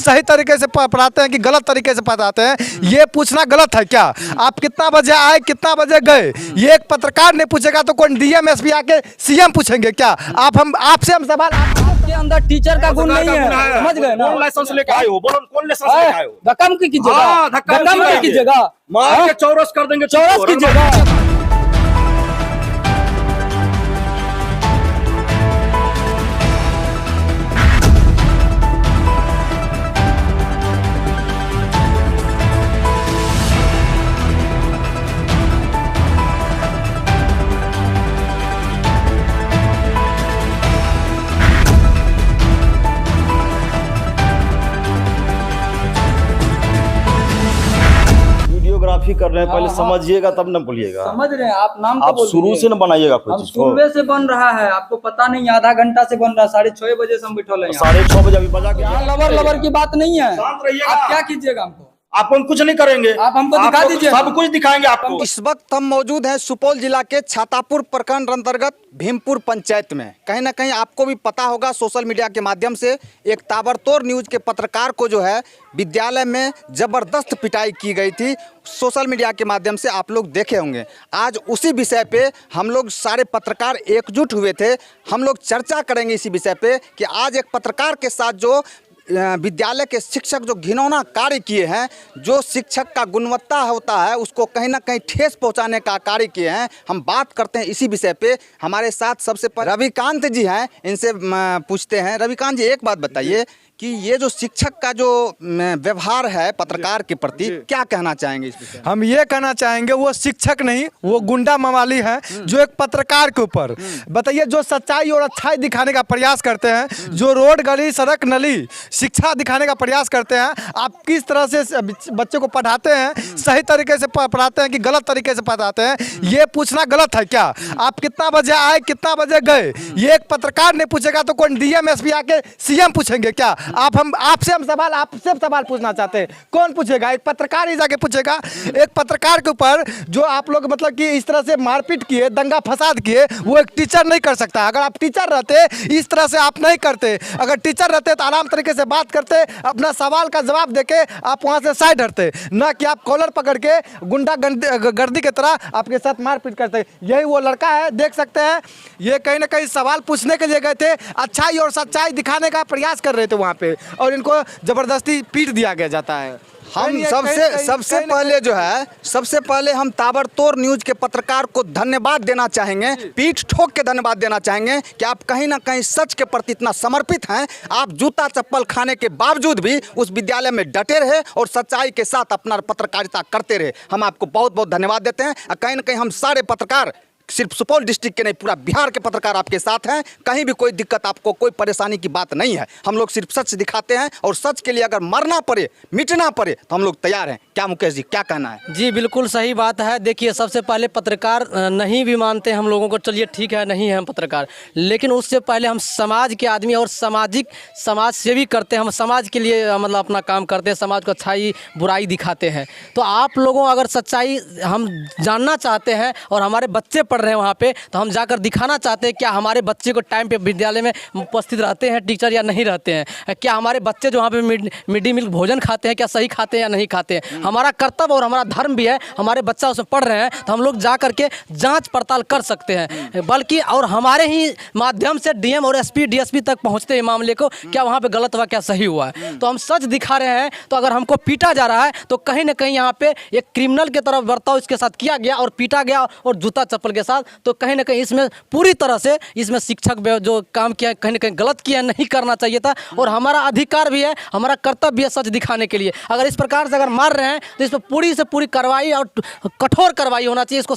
सही तरीके से पढ़ाते हैं कि गलत तरीके से पढ़ाते हैं, ये पूछना गलत है क्या? आप कितना बजे आए, कितना बजे गए, ये एक पत्रकार नहीं पूछेगा तो कौन डीएम एसपी आके सीएम पूछेंगे क्या? आपसे हम सवाल, आपके अंदर टीचर का गुण नहीं है, समझ गए ना? कौन लाइसेंस लेके आए हो? बोलो कौन लाइसेंस लेके आए हो? धक्का मुक्की कीजिएगा, धक्का मुक्की कीजिएगा, मार के चौरस कर देंगे, चौरस कीजिएगा। वीडियोग्राफी कर रहे हैं, पहले समझिएगा तब न बोलिएगा। समझ रहे हैं आप, नाम तो आप बोल शुरू दीजिए। से न बनाइएगा कुछ। हम सुबह से बन रहा है, आपको पता नहीं, आधा घंटा से बन रहा है, 6:30 बजे से हम बैठे हैं। 6:30 बजे अभी बजा के यहाँ लवर की बात नहीं है। शांत रहिएगा। आप क्या कीजिएगा हमको? आप हम कुछ नहीं करेंगे, आप हमको दिखा दीजिए, सब कुछ दिखाएंगे आपको। इस वक्त हम मौजूद हैं सुपौल जिला के छातापुर प्रखंड अंतर्गत भीमपुर पंचायत में। कहीं ना कहीं आपको भी पता होगा, सोशल मीडिया के माध्यम से एक ताबड़तोड़ न्यूज़ के पत्रकार को जो है विद्यालय में ज़बरदस्त पिटाई की गई थी। सोशल मीडिया के माध्यम से आप लोग देखे होंगे। आज उसी विषय पे हम लोग सारे पत्रकार एकजुट हुए थे। हम लोग चर्चा करेंगे इसी विषय पे कि आज एक पत्रकार के साथ जो विद्यालय के शिक्षक जो घिनौना कार्य किए हैं, जो शिक्षक का गुणवत्ता होता है उसको कहीं ना कहीं ठेस पहुंचाने का कार्य किए हैं, हम बात करते हैं इसी विषय पे। हमारे साथ सबसे पहले रविकांत जी हैं, इनसे पूछते हैं। रविकांत जी, एक बात बताइए कि ये जो शिक्षक का जो व्यवहार है पत्रकार के प्रति, क्या कहना चाहेंगे इस विषय? हम ये कहना चाहेंगे वो शिक्षक नहीं, वो गुंडा मवाली है जो एक पत्रकार के ऊपर, बताइए, जो सच्चाई और अच्छाई दिखाने का प्रयास करते हैं, जो रोड गली सड़क नली शिक्षा दिखाने का प्रयास करते हैं। आप किस तरह से बच्चे को पढ़ाते हैं, सही तरीके से पढ़ाते हैं कि गलत तरीके से पढ़ाते हैं, ये पूछना गलत है क्या? आप कितना बजे आए, कितना बजे गए, ये एक पत्रकार नहीं पूछेगा तो कौन डीएम एसपी आके सीएम पूछेंगे क्या? आपसे हम सवाल पूछना चाहते हैं, कौन पूछेगा? एक पत्रकार ही जाके पूछेगा। एक पत्रकार के ऊपर जो आप लोग मतलब कि इस तरह से मारपीट किए, दंगा फसाद किए, वो एक टीचर नहीं कर सकता। अगर आप टीचर रहते इस तरह से आप नहीं करते। अगर टीचर रहते तो आराम तरीके से बात करते, अपना सवाल का जवाब देके आप वहां से साइड हटते, ना कि आप कॉलर पकड़ के गुंडा गर्दी की तरह आपके साथ मारपीट करते। यही वो लड़का है, देख सकते हैं। ये कहीं ना कहीं सवाल पूछने के लिए गए थे, अच्छाई और सच्चाई दिखाने का प्रयास कर रहे थे वहां पे, और इनको जबरदस्ती पीट दिया गया जाता है। हम सबसे पहले जो है, सबसे पहले हम ताबड़तोड़ न्यूज़ के पत्रकार को धन्यवाद देना चाहेंगे, पीठ ठोक के धन्यवाद देना चाहेंगे कि आप कहीं ना कहीं सच के प्रति इतना समर्पित हैं। आप जूता चप्पल खाने के बावजूद भी उस विद्यालय में डटे रहे और सच्चाई के साथ अपना पत्रकारिता करते रहे। हम आपको बहुत बहुत धन्यवाद देते हैं। कहीं ना कहीं हम सारे पत्रकार, सिर्फ सुपौल डिस्ट्रिक्ट के नहीं, पूरा बिहार के पत्रकार आपके साथ हैं। कहीं भी कोई दिक्कत, आपको कोई परेशानी की बात नहीं है। हम लोग सिर्फ सच दिखाते हैं, और सच के लिए अगर मरना पड़े, मिटना पड़े, तो हम लोग तैयार हैं। क्या मुकेश जी, क्या कहना है? जी बिल्कुल सही बात है। देखिए, सबसे पहले पत्रकार नहीं भी मानते हम लोगों को, चलिए ठीक है, नहीं है हम पत्रकार, लेकिन उससे पहले हम समाज के आदमी और समाज सेवी करते हैं। हम समाज के लिए मतलब अपना काम करते हैं, समाज को अच्छाई बुराई दिखाते हैं। तो आप लोगों अगर सच्चाई हम जानना चाहते हैं और हमारे बच्चे पढ़ रहे हैं वहाँ पे, तो हम जाकर दिखाना चाहते हैं क्या हमारे बच्चे को टाइम पे विद्यालय में उपस्थित रहते हैं टीचर या नहीं रहते हैं, क्या हमारे बच्चे जो वहाँ पे मिड डे मील भोजन खाते हैं क्या सही खाते हैं या नहीं खाते हैं। हमारा कर्तव्य और हमारा धर्म भी है, हमारे बच्चा उसमें पढ़ रहे हैं तो हम लोग जा करके जांच पड़ताल कर सकते हैं, बल्कि और हमारे ही माध्यम से डीएम और एसपी डीएसपी तक पहुँचते हैं मामले को, क्या वहाँ पर गलत हुआ क्या सही हुआ है। तो हम सच दिखा रहे हैं। तो अगर हमको पीटा जा रहा है तो कहीं ना कहीं यहाँ पे एक क्रिमिनल की तरफ बर्ताव इसके साथ किया गया और पीटा गया और जूता चप्पल के साथ, तो कहीं ना कहीं इसमें पूरी तरह से इसमें शिक्षक जो काम किया कहीं ना कहीं गलत किया, नहीं करना चाहिए था। और हमारा अधिकार भी है, हमारा कर्तव्य भी है सच दिखाने के लिए। अगर इस प्रकार से अगर मार रहे हैं तो इस पर पूरी से पूरी कार्रवाई और कठोर कार्रवाई होना चाहिए। इसको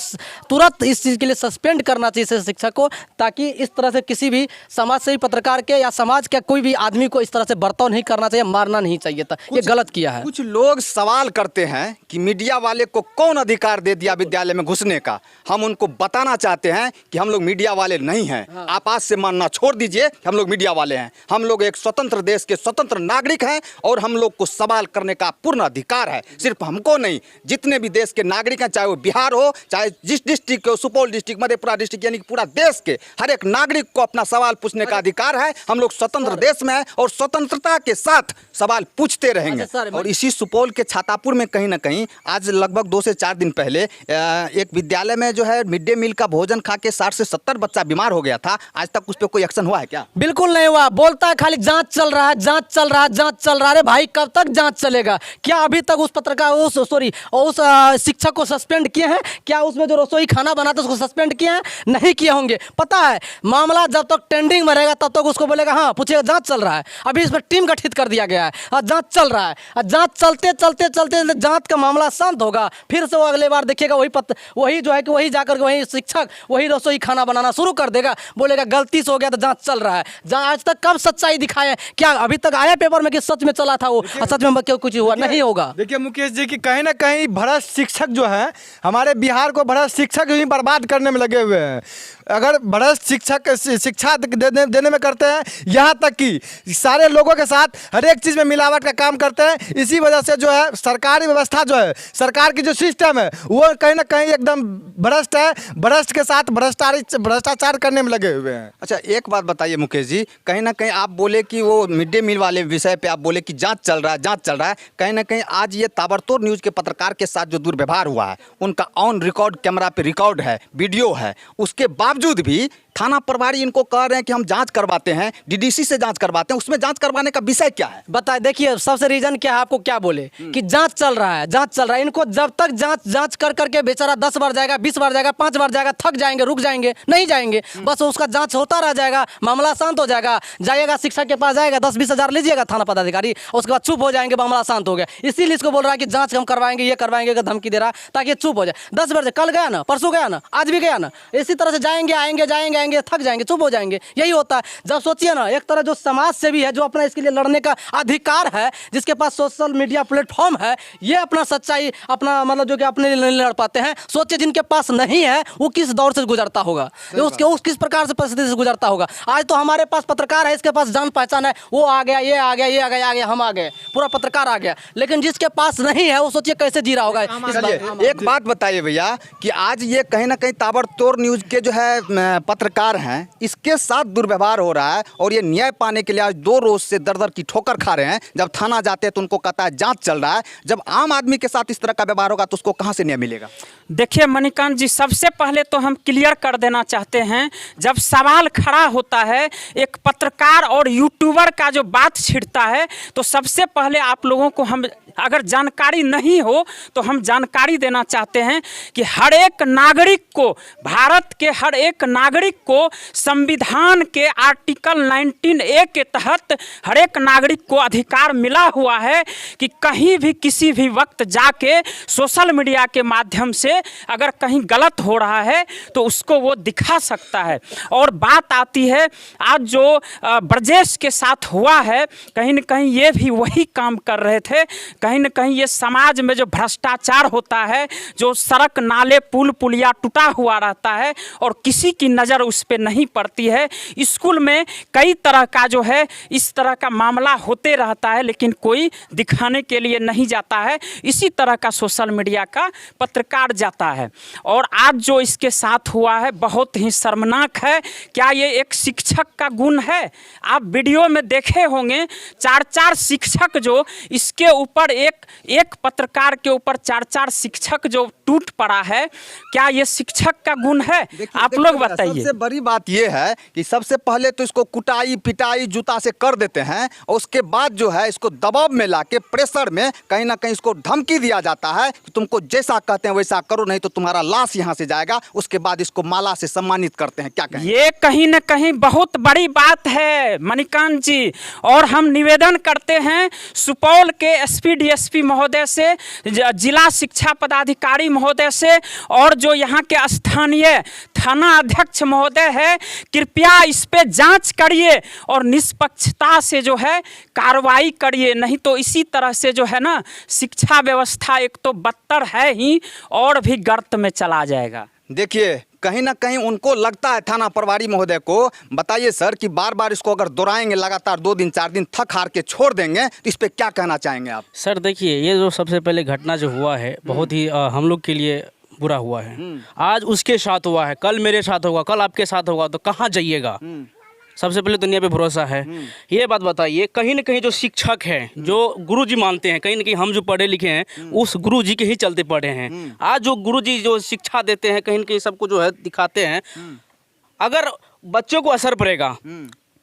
तुरंत इस चीज़ के लिए सस्पेंड करना चाहिए शिक्षक को, ताकि इस तरह से किसी भी समाज सेवी पत्रकार के या समाज के कोई भी आदमी को इस तरह से बर्ताव नहीं करना चाहिए, मारना नहीं चाहिए था। ये गलत किया है। कुछ लोग सवाल करते हैं कि मीडिया वाले को कौन अधिकार दे दिया विद्यालय में घुसने का। हम उनको बता बताना चाहते हैं कि हम लोग मीडिया वाले नहीं हैं। आप आज से मानना छोड़ दीजिए कि हम लोग मीडिया वाले हैं। हम लोग एक स्वतंत्र देश के स्वतंत्र नागरिक हैं और हम लोग को सवाल करने का पूर्ण अधिकार है। सिर्फ हमको नहीं, जितने भी देश के नागरिक हैं, चाहे वो बिहार हो, चाहे जिस डिस्ट्रिक्ट हो, सुपौल डिस्ट्रिक्ट, मधेपुरा डिस्ट्रिक्ट, यानी कि पूरा देश के हर एक नागरिक को अपना सवाल पूछने का अधिकार है। हम लोग स्वतंत्र देश में हैं और स्वतंत्रता के साथ सवाल पूछते रहेंगे। और इसी सुपौल के छातापुर में कहीं ना कहीं आज लगभग 2 से 4 दिन पहले एक विद्यालय में जो है मिड डे मील का भोजन खा के 60 से 70 बच्चा बीमार हो गया था। आज तक उस पर कोई एक्शन हुआ है क्या? बिल्कुल नहीं हुआ। बोलता है खाली जांच चल रहा है, जांच चल रहा है, जांच चल रहा है। भाई कब तक जांच चलेगा? क्या अभी तक उस पत्रकार उस शिक्षक को सस्पेंड किए हैं? क्या उसमें जो रसोई खाना बनाता है उसको सस्पेंड किए हैं? नहीं किए होंगे। पता है मामला जब तक ट्रेंडिंग में रहेगा तब तक उसको बोलेगा हाँ पूछेगा जांच चल रहा है। अभी इस पर टीम गठित कर दिया गया है और जांच चल रहा है। जांच चलते चलते चलते जांच का मामला शांत होगा, फिर से वो अगले बार देखिएगा वही जो है कि वही जाकर वही शिक्षक वही रसोई खाना बनाना शुरू कर देगा, बोलेगा गलती से हो गया तो जांच चल रहा है। आज तक कब सच्चाई दिखाए? क्या अभी तक आया पेपर में कि सच में चला था वो, सच में क्यों कुछ हुआ? नहीं होगा। देखिए मुकेश जी कि कहीं ना कहीं भ्रष्ट शिक्षक जो है हमारे बिहार को भ्रष्ट शिक्षक ही बर्बाद करने में लगे हुए हैं। अगर भ्रष्ट शिक्षक शिक्षा देने में करते हैं, यहाँ तक कि सारे लोगों के साथ हर एक चीज़ में मिलावट का काम करते हैं। इसी वजह से जो है सरकारी व्यवस्था जो है, सरकार की जो सिस्टम है वो कहीं ना कहीं एकदम भ्रष्ट है। भ्रष्ट के साथ भ्रष्टाचार करने में लगे हुए हैं। अच्छा एक बात बताइए मुकेश जी, कहीं ना कहीं आप बोले कि वो मिड डे मील वाले विषय पे आप बोले कि जांच चल रहा है, जांच चल रहा है। कहीं ना कहीं आज ये ताबड़तोड़ न्यूज़ के पत्रकार के साथ जो दुर्व्यवहार हुआ है, उनका ऑन रिकॉर्ड कैमरा पे रिकॉर्ड है, वीडियो है, उसके बावजूद भी थाना प्रभारी इनको कह रहे हैं कि हम जांच करवाते हैं, डीडीसी से जांच करवाते हैं। उसमें जांच करवाने का विषय क्या है? बताए देखिए सबसे रीजन क्या है, आपको क्या बोले कि जांच चल रहा है, जांच चल रहा है। इनको जब तक जांच कर करके बेचारा 10 बार जाएगा, 20 बार जाएगा, 5 बार जाएगा, थक जाएंगे, रुक जाएंगे, नहीं जाएंगे। बस उसका जांच होता रह जाएगा, मामला शांत हो जाएगा। जाइएगा शिक्षक के पास जाएगा, 10-20 हज़ार लीजिएगा थाना पदाधिकारी, उसके बाद चुप हो जाएंगे, मामला शांत हो गया। इसीलिए इसको बोल रहा है कि जांच हम करवाएंगे, ये करवाएंगे, धमकी दे रहा ताकि चुप हो जाए। 10 बार कल गया ना, परसों गया ना, आज भी गया ना, इसी तरह से जाएंगे आएंगे, थक जाएंगे, चुप हो जाएंगे। यही होता है। जब सोचिए ना, एक तरह जो समाज सेवी है, जो अपना इसके लिए लड़ने का अधिकार है, जिसके पास सोशल मीडिया प्लेटफॉर्म है, ये अपना सच्चाई अपना मतलब जो कि अपने लिए नहीं लड़ पाते हैं। सोचिए जिनके पास नहीं है वो किस दौर से गुजरता होगा, उस किस प्रकार से परिस्थिति से गुजरता होगा। आज तो हमारे पास पत्रकार है, इसके पास जान पहचान है, वो आ गया, ये आ गया, ये आ गया, हम आ गए, पूरा पत्रकार आ गया। लेकिन जिसके पास नहीं है वो सोचिए कैसे जी रहा होगा। एक बात बताइए भैया कि आज ये कहीं ना कहीं ताबड़तोड़ न्यूज़ के जो है पत्रकार हैं, इसके साथ दुर्व्यवहार हो रहा है और ये न्याय पाने के लिए आज 2 रोज से दर की ठोकर खा रहे हैं। जब थाना जाते हैं तो उनको कहता है जांच चल रहा है। जब आम आदमी के साथ इस तरह का व्यवहार होगा तो उसको कहां से न्याय मिलेगा? देखिए मणिकांत जी, सबसे पहले तो हम क्लियर कर देना चाहते हैं, जब सवाल खड़ा होता है एक पत्रकार और यूट्यूबर का जो बात छिड़ता है, तो सबसे पहले आप लोगों को हम अगर जानकारी नहीं हो तो हम जानकारी देना चाहते हैं कि हर एक नागरिक को, भारत के हर एक नागरिक को संविधान के आर्टिकल 19A के तहत हर एक नागरिक को अधिकार मिला हुआ है कि कहीं भी किसी भी वक्त जाके सोशल मीडिया के माध्यम से अगर कहीं गलत हो रहा है तो उसको वो दिखा सकता है। और बात आती है आज जो ब्रजेश के साथ हुआ है, कहीं न कहीं ये भी वही काम कर रहे थे। कहीं न कहीं ये समाज में जो भ्रष्टाचार होता है, जो सड़क नाले पुल पुलिया टूटा हुआ रहता है और किसी की नज़र उस पर नहीं पड़ती है। स्कूल में कई तरह का जो है इस तरह का मामला होते रहता है, लेकिन कोई दिखाने के लिए नहीं जाता है। इसी तरह का सोशल मीडिया का पत्रकार जाता है। और आज जो इसके साथ हुआ है बहुत ही शर्मनाक है। क्या ये एक शिक्षक का गुण है? आप वीडियो में देखे होंगे 4-4 शिक्षक जो इसके ऊपर एक पत्रकार के ऊपर 4-4 शिक्षक जो टूट पड़ा है, क्या ये शिक्षक का गुण है? आप लोग बताइए। सबसे बड़ी बात ये है कि सबसे पहले तो इसको कुटाई पिटाई जूता से कर देते हैं और उसके बाद जो है इसको दबाव में लाके प्रेशर में कहीं ना कहीं इसको धमकी दिया जाता है कि तुमको जैसा कहते हैं वैसा करो, नहीं तो तुम्हारा लाश यहाँ से जाएगा। उसके बाद इसको माला से सम्मानित करते हैं। क्या कहें? ये कहीं ना कहीं बहुत बड़ी बात है मणिकांत जी, और हम निवेदन करते हैं सुपौल के एसपी डीएसपी महोदय से, जिला शिक्षा पदाधिकारी महोदय से और जो यहाँ के स्थानीय थाना अध्यक्ष महोदय है, कृपया इस पे जांच करिए और निष्पक्षता से जो है कार्रवाई करिए। नहीं तो इसी तरह से जो है ना शिक्षा व्यवस्था एक तो बदतर है ही और भी गर्त में चला जाएगा। देखिए कहीं ना कहीं उनको लगता है थाना प्रभारी महोदय को। बताइए सर कि बार बार इसको अगर दोहराएंगे लगातार 2 दिन 4 दिन थक हार के छोड़ देंगे तो इस पे क्या कहना चाहेंगे आप? सर देखिए, ये जो सबसे पहले घटना जो हुआ है बहुत ही हम लोग के लिए बुरा हुआ है। आज उसके साथ हुआ है, कल मेरे साथ होगा, कल आपके साथ होगा, तो कहाँ जाइएगा? सबसे पहले दुनिया पे भरोसा है। ये बात बताइए, कहीं ना कहीं जो शिक्षक हैं, जो गुरुजी मानते हैं, कहीं ना कहीं हम जो पढ़े लिखे हैं उस गुरुजी के ही चलते पढ़े हैं। आज जो गुरुजी जो शिक्षा देते हैं, कहीं ना कहीं सबको जो है दिखाते हैं, अगर बच्चों को असर पड़ेगा,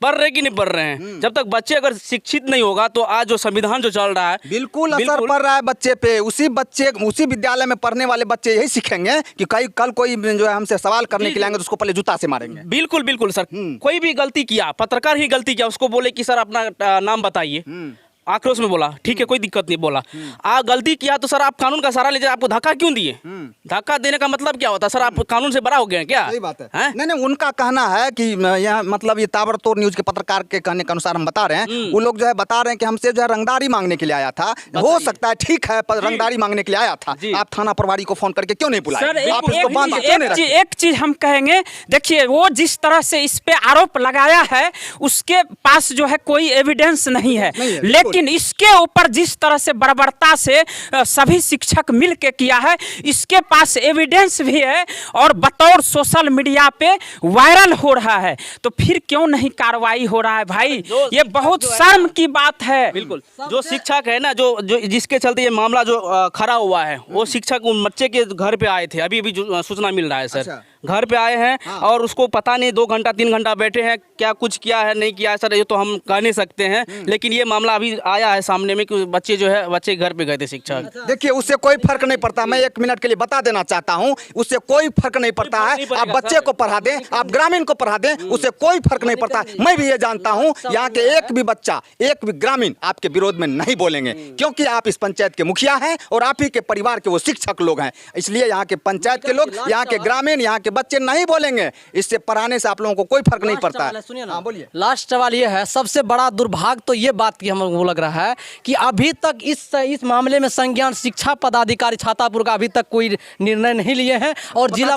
पढ़ रहे कि नहीं पढ़ रहे हैं, जब तक बच्चे अगर शिक्षित नहीं होगा तो आज जो संविधान जो चल रहा है बिल्कुल असर पड़ रहा है बच्चे पे। उसी विद्यालय में पढ़ने वाले बच्चे यही सीखेंगे कि कल कोई जो है हमसे सवाल करने के लिए आएंगे तो उसको पहले जूता से मारेंगे। बिल्कुल बिल्कुल सर, कोई भी गलती किया, पत्रकार ही गलती किया, उसको बोले कि सर अपना नाम बताइए, आक्रोश में बोला, ठीक है कोई दिक्कत नहीं, बोला गलती किया तो सर आप कानून का सहारा लीजिए। आपको धक्का क्यों दिए? धक्का देने का मतलब क्या होता है सर? आप कानून से बड़ा हो गए हैं क्या? सही बात है। नहीं, उनका कहना है कि यहाँ मतलब ये ताबड़तोड़ न्यूज के पत्रकार के कहने के अनुसार हम बता रहे हैं, वो लोग जो है बता रहे हैं कि हमसे जो है रंगदारी मांगने के लिए आया था। हो सकता है, ठीक है, पर रंगदारी मांगने के लिए आया था, आप थाना प्रभारी को फोन करके क्यों नहीं बुलाए? आप इसको बांध के क्यों नहीं रखे? एक चीज हम कहेंगे, देखिए वो जिस तरह से इस पे आरोप लगाया है उसके पास जो है कोई एविडेंस नहीं है, लेकिन इसके पर जिस तरह से बर्बरता से सभी शिक्षक मिल के किया है, इसके पास एविडेंस भी है और बतौर सोशल मीडिया पे वायरल हो रहा है, तो फिर क्यों नहीं कार्रवाई हो रहा है भाई? ये बहुत शर्म की बात है। बिल्कुल, जो शिक्षक है ना, जो जिसके चलते ये मामला जो खड़ा हुआ है, वो शिक्षक उन बच्चे के घर पे आए थे। अभी जो सूचना मिल रहा है सर, अच्छा। घर पे आए हैं और उसको पता नहीं 2 घंटा 3 घंटा बैठे हैं, क्या कुछ किया है नहीं किया है सर, ये तो हम कह नहीं सकते हैं, लेकिन ये मामला अभी आया है सामने में कि बच्चे जो है बच्चे घर पे गए थे शिक्षक। देखिए उससे कोई फर्क नहीं पड़ता, मैं 1 मिनट के लिए बता देना चाहता हूं, उससे कोई फर्क नहीं पड़ता है। आप बच्चे को पढ़ा दें, आप ग्रामीण को पढ़ा दें, उससे कोई फर्क नहीं पड़ता। मैं भी ये जानता हूं, यहाँ के एक भी बच्चा, एक भी ग्रामीण आपके विरोध में नहीं बोलेंगे, क्योंकि आप इस पंचायत के मुखिया हैं और आप ही के परिवार के वो शिक्षक लोग हैं। इसलिए यहाँ के पंचायत के लोग, यहाँ के ग्रामीण, यहाँ के बच्चे नहीं बोलेंगे। इससे पढ़ाने से आप लोगों को कोई फर्क नहीं पड़ता है। सुनिए ना, हाँ, बोलिए। लास्ट सवाल ये है, सबसे बड़ा दुर्भाग्य तो ये बात की हमको लग रहा है कि अभी तक इस मामले में संज्ञान शिक्षा पदाधिकारी छातापुर का अभी तक कोई निर्णय नहीं लिए हैं और जिला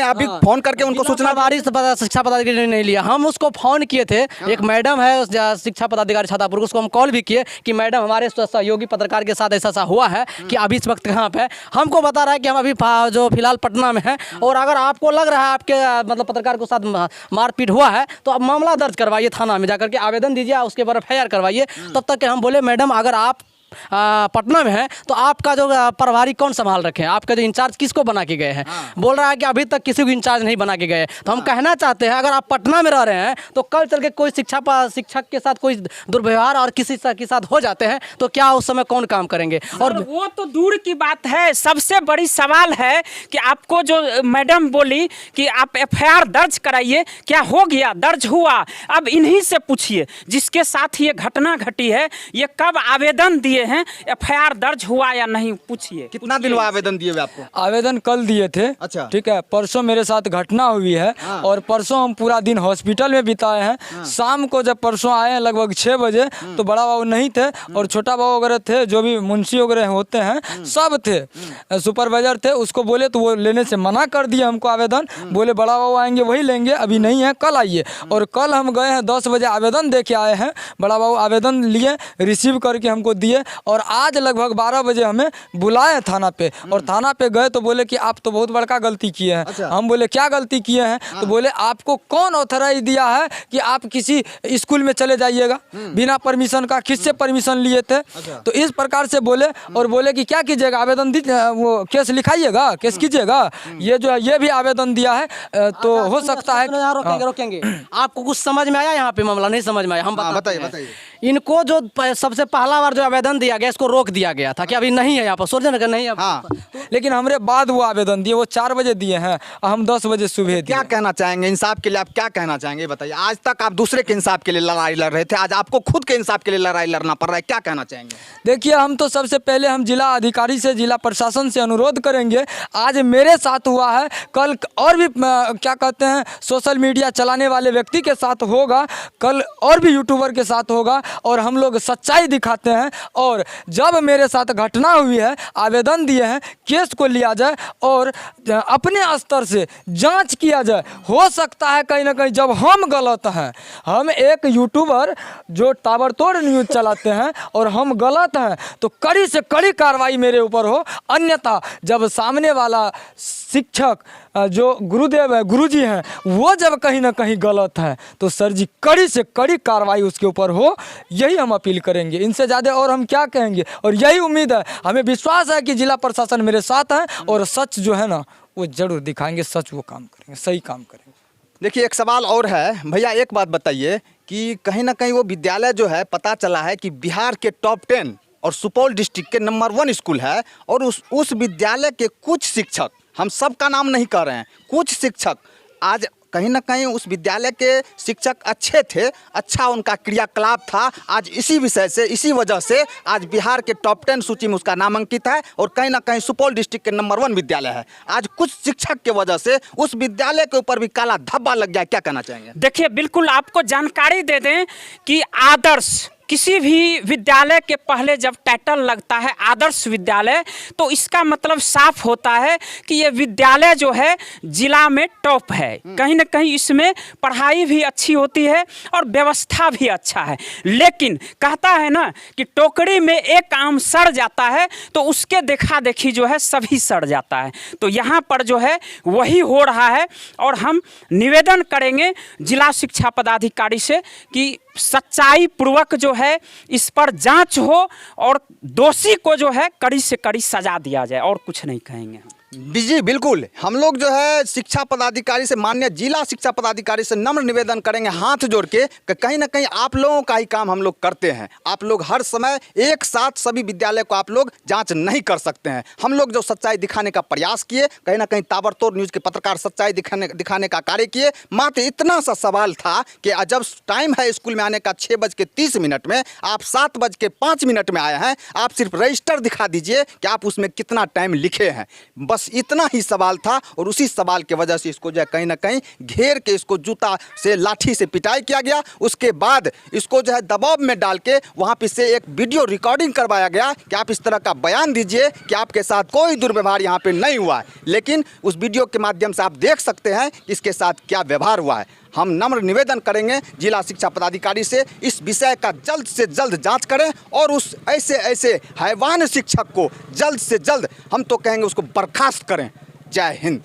अभी फोन करके उनको सूचना शिक्षा पदाधिकारी नहीं लिया। हम उसको फोन किए थे, एक मैडम है शिक्षा पदाधिकारी छातापुर, उसको हम कॉल भी किए कि मैडम हमारे सहयोगी पत्रकार के साथ ऐसा हुआ है कि अभी इस वक्त कहाँ पे, हमको बता रहा है कि हम अभी जो फिलहाल पटना में हैं, और अगर आपको लग रहा है आपके मतलब पत्रकार के साथ मारपीट हुआ है तो आप मामला दर्ज करवाइए, थाना में जाकर के आवेदन दीजिए, उसके ऊपर FIR करवाइए। तब तक हम बोले मैडम अगर आप पटना में है तो आपका जो प्रभारी कौन संभाल रखे हैं, आपका जो इंचार्ज किसको बना के गए हैं? बोल रहा है कि अभी तक किसी को इंचार्ज नहीं बना के गए। तो हम कहना चाहते हैं अगर आप पटना में रह रहे हैं तो कल चल के कोई शिक्षक के साथ कोई दुर्व्यवहार और किसी के साथ हो जाते हैं तो क्या उस समय कौन काम करेंगे? और वो तो दूर की बात है, सबसे बड़ी सवाल है कि आपको जो मैडम बोली कि आप FIR दर्ज कराइए, क्या हो गया? दर्ज हुआ। अब इन्हीं से पूछिए जिसके साथ ये घटना घटी है, ये कब आवेदन दिए हैं, FIR दर्ज हुआ या नहीं, पूछिए। कितना दिन हुआ आवेदन दिए हुए आपको? आवेदन कल दिए थे। अच्छा। ठीक है, परसों मेरे साथ घटना हुई है और परसों हम पूरा दिन हॉस्पिटल में बिताए हैं। शाम को जब परसों आए हैं लगभग 6 बजे तो बड़ा बाबू नहीं थे और छोटा बाबू वगैरह थे, जो भी मुंशी वगैरह होते हैं सब थे, सुपरवाइजर थे, उसको बोले तो वो लेने से मना कर दिया हमको आवेदन। बोले बड़ा बाबू आएंगे वही लेंगे, अभी नहीं है, कल आइए। और कल हम गए हैं 10 बजे आवेदन दे के आए हैं, बड़ा बाबू आवेदन लिए, रिसीव करके हमको दिए और आज लगभग 12 बजे हमें बुलाए थाना पे। और थाना पे गए तो बोले कि आप तो बहुत बड़का गलती किए हैं। अच्छा। हम बोले क्या गलती किए हैं? तो बोले आपको कौन ऑथराइज दिया है कि आप किसी स्कूल में चले जाइएगा बिना परमिशन का? किससे परमिशन लिए थे? तो इस प्रकार से बोले और बोले कि क्या कीजिएगा, आवेदन वो केस लिखाइएगा, केस कीजिएगा। ये जो है ये भी आवेदन दिया है, तो हो सकता है। रोकेंगे। आपको कुछ समझ में आया? यहाँ पे मामला नहीं समझ में आया, हम बताइए। इनको जो सबसे पहला बार जो आवेदन दिया गया इसको रोक दिया गया था कि अभी नहीं है यहाँ पर, सोचने का नहीं है। लेकिन हमरे बाद वो आवेदन दिए, वो 4 बजे दिए हैं, हम 10 बजे सुबह दिए। क्या कहना चाहेंगे इंसाफ के लिए? आप क्या कहना चाहेंगे बताइए? आज तक आप दूसरे के इंसाफ के लिए लड़ाई लड़ रहे थे, आज आपको खुद के इंसाफ के लिए लड़ाई लड़ना पड़ रहा है, क्या कहना चाहेंगे? देखिए, हम तो सबसे पहले हम जिला अधिकारी से, जिला प्रशासन से अनुरोध करेंगे, आज मेरे साथ हुआ है, कल और भी क्या कहते हैं सोशल मीडिया चलाने वाले व्यक्ति के साथ होगा, कल और भी यूट्यूबर के साथ होगा, और हम लोग सच्चाई दिखाते हैं। और जब मेरे साथ घटना हुई है, आवेदन दिए हैं, केस को लिया जाए और अपने स्तर से जांच किया जाए। हो सकता है कहीं ना कहीं जब हम गलत हैं, हम एक यूट्यूबर जो ताबड़तोड़ न्यूज़ चलाते हैं और हम गलत हैं, तो कड़ी से कड़ी कार्रवाई मेरे ऊपर हो। अन्यथा जब सामने वाला शिक्षक जो गुरुदेव है, गुरुजी हैं, वो जब कहीं ना कहीं गलत है तो सर जी कड़ी से कड़ी कार्रवाई उसके ऊपर हो, यही हम अपील करेंगे। इनसे ज़्यादा और हम क्या कहेंगे। और यही उम्मीद है, हमें विश्वास है कि जिला प्रशासन मेरे साथ है और सच जो है ना वो जरूर दिखाएंगे, सच वो काम करेंगे, सही काम करेंगे। देखिए एक सवाल और है भैया, एक बात बताइए कि कहीं ना कहीं वो विद्यालय जो है, पता चला है कि बिहार के टॉप 10 और सुपौल डिस्ट्रिक्ट के नंबर 1 स्कूल है, और उस विद्यालय के कुछ शिक्षक, हम सब का नाम नहीं कर रहे हैं, कुछ शिक्षक आज कहीं ना कहीं उस विद्यालय के शिक्षक अच्छे थे, अच्छा उनका क्रियाकलाप था, आज इसी विषय से, इसी वजह से आज बिहार के टॉप 10 सूची में उसका नामांकित है और कहीं ना कहीं सुपौल डिस्ट्रिक्ट के नंबर 1 विद्यालय है। आज कुछ शिक्षक के वजह से उस विद्यालय के ऊपर भी काला धब्बा लग गया, क्या कहना चाहेंगे? देखिए, बिल्कुल आपको जानकारी दे दें कि आदर्श किसी भी विद्यालय के पहले जब टाइटल लगता है आदर्श विद्यालय, तो इसका मतलब साफ होता है कि ये विद्यालय जो है जिला में टॉप है। कहीं ना कहीं इसमें पढ़ाई भी अच्छी होती है और व्यवस्था भी अच्छा है। लेकिन कहता है ना कि टोकरी में एक आम सड़ जाता है तो उसके देखा देखी जो है सभी सड़ जाता है। तो यहाँ पर जो है वही हो रहा है और हम निवेदन करेंगे जिला शिक्षा पदाधिकारी से कि सच्चाई पूर्वक जो है इस पर जांच हो और दोषी को जो है कड़ी से कड़ी सजा दिया जाए, और कुछ नहीं कहेंगे हम। जी बिल्कुल, हम लोग जो है शिक्षा पदाधिकारी से, माननीय जिला शिक्षा पदाधिकारी से नम्र निवेदन करेंगे हाथ जोड़ के कि कहीं ना कहीं आप लोगों का ही काम हम लोग करते हैं। आप लोग हर समय एक साथ सभी विद्यालय को आप लोग जांच नहीं कर सकते हैं। हम लोग जो सच्चाई दिखाने का प्रयास किए, कहीं ना कहीं ताबड़तोड़ न्यूज़ के पत्रकार सच्चाई दिखाने का कार्य किए। मात्र इतना सा सवाल था कि जब टाइम है स्कूल में आने का 6:30 में, आप 7:05 में आए हैं, आप सिर्फ रजिस्टर दिखा दीजिए कि आप उसमें कितना टाइम लिखे हैं। बस इतना ही सवाल था और उसी सवाल की वजह से इसको जो है कहीं ना कहीं घेर के इसको जूता से, लाठी से पिटाई किया गया। उसके बाद इसको जो है दबाव में डाल के वहाँ पे से एक वीडियो रिकॉर्डिंग करवाया गया कि आप इस तरह का बयान दीजिए कि आपके साथ कोई दुर्व्यवहार यहाँ पे नहीं हुआ है। लेकिन उस वीडियो के माध्यम से आप देख सकते हैं कि इसके साथ क्या व्यवहार हुआ है। हम नम्र निवेदन करेंगे जिला शिक्षा पदाधिकारी से, इस विषय का जल्द से जल्द जांच करें और उस ऐसे हैवान शिक्षक को जल्द से जल्द, हम तो कहेंगे उसको बर्खास्त करें। जय हिंद।